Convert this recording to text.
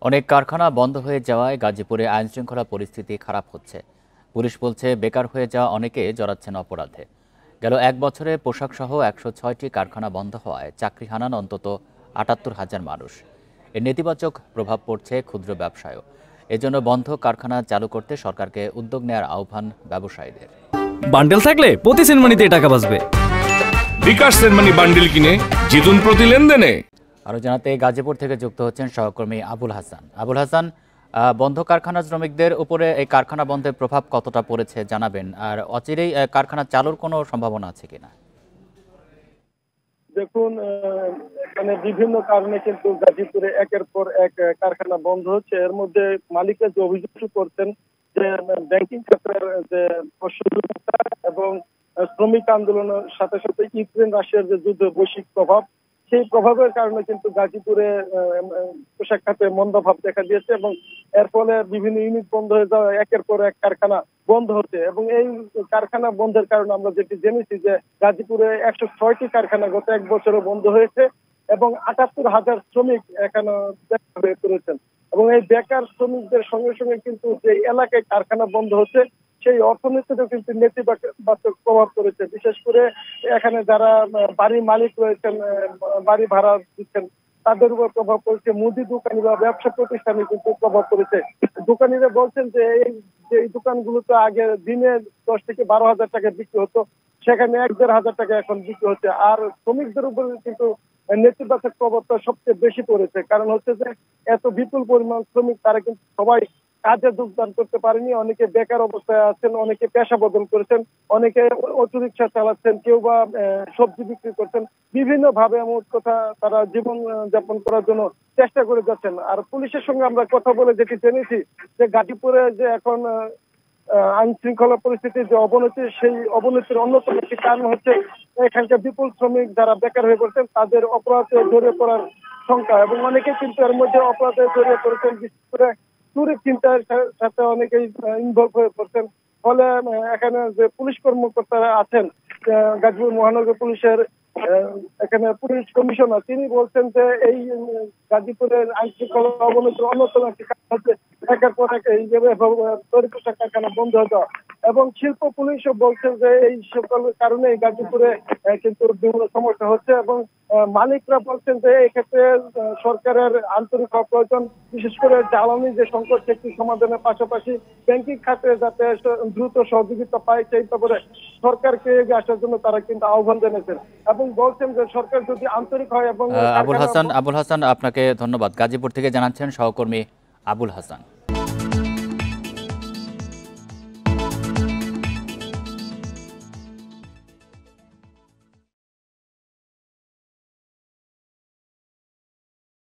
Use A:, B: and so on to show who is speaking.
A: অনেক কারখানা বন্ধ হয়ে যাওয়ায় গাজীপুরে আইনশৃঙ্খলা পরিস্থিতি খারাপ হচ্ছে। পুলিশ বলছে বেকার হয়ে যাওয়া অনেকে জড়াচ্ছেন অপরাধে। গেল এক বছরে পোশাকসহ ১০৬টি কারখানা বন্ধ হওয়ায় চাকরি হারান অন্তত ৭৮,০০০ মানুষ। এর নেতিবাচক প্রভাব পড়ছে ক্ষুদ্র ব্যবসায়ও। এজন্য বন্ধ কারখানা চালু করতে সরকারকে উদ্যোগ নেওয়ার আহ্বান ব্যবসায়ীদের।
B: বান্ডেল থাকলে প্রতি সেনমানিতে টাকা বাঁচবে।
C: বিকাশ সেনমানি বান্ডেল কিনে জিতুন প্রতি লেনদেনে।
A: আরও জানাতে গাজীপুর থেকে যুক্ত হচ্ছেন সহকর্মী আবুল হাসান। আবুল হাসান, বন্ধ কারখানা শ্রমিকদের উপরে এই কারখানা বন্ধের প্রভাব কতটা পড়েছে জানাবেন, আর অচিরেই কারখানা চালুর কোনো সম্ভাবনা আছে কিনা?
D: দেখুন, মানে বিভিন্ন কারণে কিন্তু গাজীপুরে একের পর এক কারখানা বন্ধ হচ্ছে। এর মধ্যে মালিকরা যে অভিযোগ করছেন যে ব্যাংকিং ক্ষেত্রের যে অসহযোগিতা এবং শ্রমিক আন্দোলনের সাথে সাথে ইউক্রেন রাশিয়ার যে যুদ্ধ বৈশ্বিক প্রভাব, সেই প্রভাবের কারণে কিন্তু গাজীপুরে পোশাক খাতে মন্দাভাব দেখা দিয়েছে এবং এর ফলে বিভিন্ন ইউনিট বন্ধ হয়ে যাওয়া, একের পর এক কারখানা বন্ধ হচ্ছে। এবং এই কারখানা বন্ধের কারণে আমরা যেটি জেনেছি যে গাজীপুরে ১০৬টি কারখানা গত এক বছরে বন্ধ হয়েছে এবং ৭৮,০০০ শ্রমিক এখানে বেকার হয়ে পড়েছেন। এবং এই বেকার শ্রমিকদের সঙ্গে সঙ্গে কিন্তু যে এলাকায় কারখানা বন্ধ হচ্ছে সেই অর্থনীতিতেও কিন্তু নেতিবাচক প্রভাব পড়েছে। বিশেষ করে এখানে যারা বাড়ির মালিক রয়েছেন, বাড়ি ভাড়া দিচ্ছেন, তাদের উপর প্রভাব পড়েছে। মুদি দোকানি বা ব্যবসা প্রতিষ্ঠানে কিন্তু প্রভাব পড়েছে। দোকানিরা বলছেন যে এই দোকানগুলোতে আগে দিনে ১০ থেকে ১২,০০০ টাকা বিক্রি হতো, সেখানে ১-১,৫০০ টাকা এখন বিক্রি হচ্ছে। আর শ্রমিকদের উপরে কিন্তু নেতিবাচক প্রভাবটা সবচেয়ে বেশি পড়েছে। কারণ হচ্ছে যে এত বিপুল পরিমাণ শ্রমিক, তারা কিন্তু সবাই কাজে যোগদান করতে পারেনি। অনেকে বেকার অবস্থায় আছেন, অনেকে পেশা বদল করেছেন, অনেকে অটোরিকশা চালাচ্ছেন, কেউ বা সবজি বিক্রি করছেন। বিভিন্ন ভাবে মোট কথা তারা জীবন যাপন করার জন্য চেষ্টা করে যাচ্ছেন। আর পুলিশের সঙ্গে আমরা কথা বলে যেটি জেনেছি যে গাজীপুরে যে এখন আইন শৃঙ্খলা পরিস্থিতির যে অবনতি, সেই অবনতির অন্যতম একটি কারণ হচ্ছে এখানকার বিপুল শ্রমিক যারা বেকার হয়ে পড়ছেন তাদের অপরাধে জড়িয়ে পড়ার সংখ্যা। এবং অনেকে কিন্তু এর মধ্যে অপরাধে জড়িয়ে পড়েছেন, বিশেষ করে চুরির চিন্তার সাথে অনেকেই ইনভলভ হয়ে পড়ছেন। ফলে এখানে যে পুলিশ কর্মকর্তারা আছেন, গাজীপুর মহানগর পুলিশের এখানে পুলিশ কমিশনার, তিনি বলছেন যে এই গাজীপুরের আইন শৃঙ্খলা অবনতির অন্যতম একটি কারণ হচ্ছে একের পর এক এইভাবে তৈরি পোশাক কারখানা বন্ধ হয়ে যাওয়া। এবং শিল্প পুলিশও বলছেন যে এই সকল কারণে গাজীপুরে কিন্তু বিভিন্ন সমস্যা হচ্ছে। এবং মালিকরা বলছেন যে এক্ষেত্রে সরকারের আন্তরিক হওয়া প্রয়োজন। বিশেষ করে জ্বালানি যে সংকট, সেটি সমাধানের পাশাপাশি ব্যাংকিং খাতে যাতে দ্রুত সহযোগিতা পায় সেই ব্যাপারে সরকারকে এগিয়ে আসার জন্য তারা কিন্তু আহ্বান জানিয়েছেন এবং বলছেন যে সরকার যদি আন্তরিক হয় এবং
A: আবুল হাসান, আপনাকে ধন্যবাদ। গাজীপুর থেকে জানাচ্ছেন সহকর্মী আবুল হাসান।